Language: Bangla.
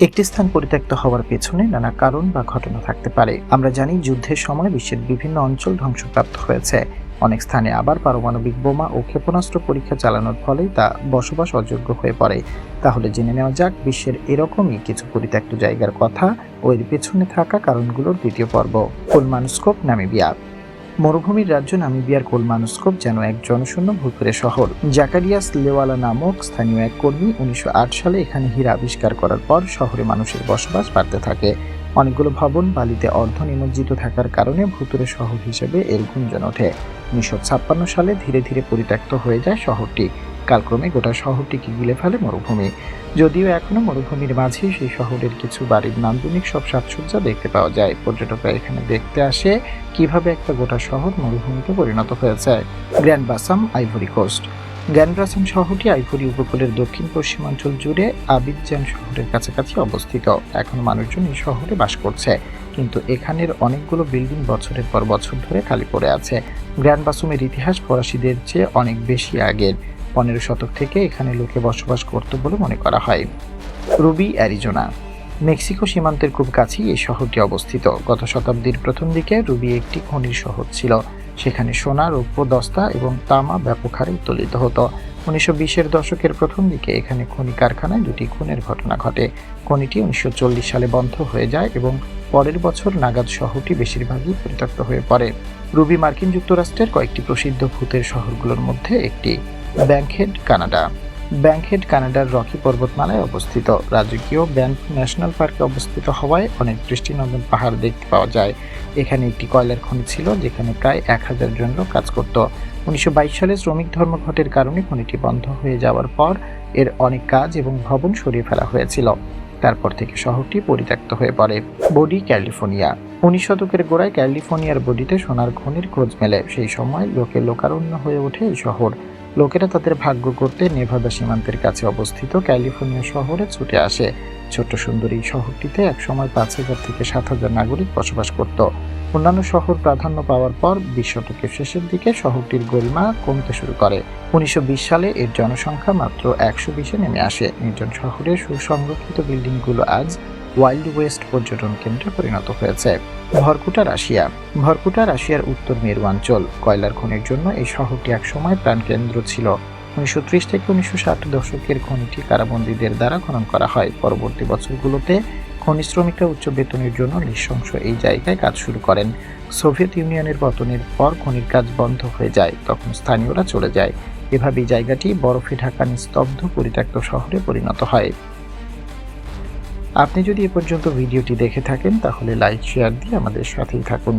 একটি স্থান পরিত্যক্ত হওয়ার পেছনে নানা কারণ বা ঘটনা থাকতে পারে। আমরা জানি যুদ্ধের সময় বিশ্বের বিভিন্ন অঞ্চল ধ্বংসপ্রাপ্ত হয়েছে। অনেক স্থানে আবার পারমাণবিক বোমা ও ক্ষেপণাস্ত্র পরীক্ষা চালানোর ফলেই তা বসবাস অযোগ্য হয়ে পড়ে। তাহলে জেনে নেওয়া যাক বিশ্বের এরকমই কিছু পরিত্যক্ত জায়গার কথা ও এর পেছনে থাকা কারণগুলোর দ্বিতীয় পর্ব। কোলমানস্কোপ, নামিবিয়া। মরুভূমির রাজ্য নামিবিয়ার কোলমানস্কোপ যেন এক জনশূন্য ভুতুড়ে শহর। জাকারিয়াস লেওয়ালা নামক স্থানীয় এক কর্মী 1908 সালে এখানে হীরা আবিষ্কার করার পর শহরে মানুষের বসবাস বাড়তে থাকে। অনেকগুলো ভবন বালিতে অর্ধ নিমজ্জিত থাকার কারণে ভুতুড়ে শহর হিসেবে এর গুঞ্জন ওঠে। 1956 সালে ধীরে ধীরে পরিত্যক্ত হয়ে যায় শহরটি। কালক্রমে গোটা শহরটিকে গিলে ফেলে মরুভূমি। যদিও এখনো মরুভূমির মাঝে সেই শহরের কিছু বাড়ির নান্দনিক সব সাজসজ্জা দেখতে পাওয়া যায়। পর্যটকরা এখানে দেখতে আসে কিভাবে একটা গোটা শহর মরুভূমিতে পরিণত হয়েছে। Grand Bassam, Ivory Coast. Grand Bassam শহরটি আইভরি উপকূলের দক্ষিণ পশ্চিমাঞ্চল জুড়ে আবিদজান শহরের কাছাকাছি অবস্থিত। এখন মানুষজন এই শহরে বাস করছে, কিন্তু এখানের অনেকগুলো বিল্ডিং বছরের পর বছর ধরে খালি পড়ে আছে। গ্র্যান্ড বাসামের ইতিহাস ফরাসিদের চেয়ে অনেক বেশি আগের। 15 শতক থেকে এখানে লোকে বসবাস করত বলে মনে করা হয়। Ruby, Arizona. মেক্সিকো সীমান্তের খুব কাছেই এই শহরটি অবস্থিত। গত শতাব্দীর প্রথম দিকে রুবি একটি খনির শহর ছিল। সেখানে সোনা, রৌপ্য, দস্তা এবং তামা ব্যাপক হারে উত্তোলিত হতো। 1920-এর দশকের প্রথম দিকে এখানে খনি কারখানায় দুটি খুনের ঘটনা ঘটে। খনিটি 1940 সালে বন্ধ হয়ে যায় এবং পরের বছর নাগাদ শহরটি বেশিরভাগই পরিত্যক্ত হয়ে পড়ে। রুবি মার্কিন যুক্তরাষ্ট্রের কয়েকটি প্রসিদ্ধ ভূতের শহরগুলোর মধ্যে একটি। ব্যাংকহেড, কানাডা। ব্যাংকহেড কানাডার রকি পর্বতমালায় অবস্থিত। রাজকীয় ব্যানফ ন্যাশনাল পার্কে অবস্থিত হওয়ায় অনেক দৃষ্টিনন্দন পাহাড় দেখতে পাওয়া যায়। এখানে একটি কয়লার খনি ছিল যেখানে প্রায় 1000 জন লোক কাজ করত। 1922 সালে শ্রমিক ধর্মঘটের কারণে খনিটি বন্ধ হয়ে যাওয়ার পর এর অনেক কাজ এবং ভবন সরিয়ে ফেলা হয়েছিল। তারপর থেকে শহরটি পরিত্যক্ত হয়ে পড়ে। Body, California. 19 শতকের গোড়ায় ক্যালিফোর্নিয়ার বডিতে সোনার খনির খোঁজ মেলে। সেই সময় লোকারণ্য হয়ে ওঠে এই শহর। লোকেরা তাদের ভাগ্য করতে নেভাদা সীমান্তের কাছে অবস্থিত ক্যালিফোর্নিয়া শহরে ছুটে আসে। ছোট্ট সুন্দর এই শহরটিতে একসময় 5000 থেকে 7000 নাগরিক বসবাস করত। অন্যান্য শহর প্রাধান্য পাওয়ার পর 20 শতকের শেষের দিকে শহরটির গরিমা কমতে শুরু করে। 1920 সালে এর জনসংখ্যা মাত্র 120-এ নেমে আসে। নির্জন শহরের সুসংরক্ষিত বিল্ডিংগুলো আজ ওয়াইল্ড ওয়েস্ট পর্যটন কেন্দ্রে পরিণত হয়েছে। ভরকুটা, রাশিয়া। ভরকুটা রাশিয়ার উত্তর মেরু অঞ্চল। কয়লার খনির জন্য এই শহরটি একসময় প্রাণকেন্দ্র ছিল। 1930 থেকে 1960 দশকের খনিটি কারাবন্দীদের দ্বারা খনন করা হয়। পরবর্তী বছরগুলোতে খনি শ্রমিকরা উচ্চ বেতনের জন্য নৃশংস এই জায়গায় কাজ শুরু করেন। সোভিয়েত ইউনিয়নের পতনের পর খনির কাজ বন্ধ হয়ে যায়, তখন স্থানীয়রা চলে যায়। এভাবেই জায়গাটি বরফে ঢাকা নিস্তব্ধ পরিত্যক্ত শহরে পরিণত হয়। আপনি যদি এ পর্যন্ত ভিডিওটি দেখে থাকেন তাহলে লাইক, শেয়ার দিয়ে আমাদের সাথেই থাকুন।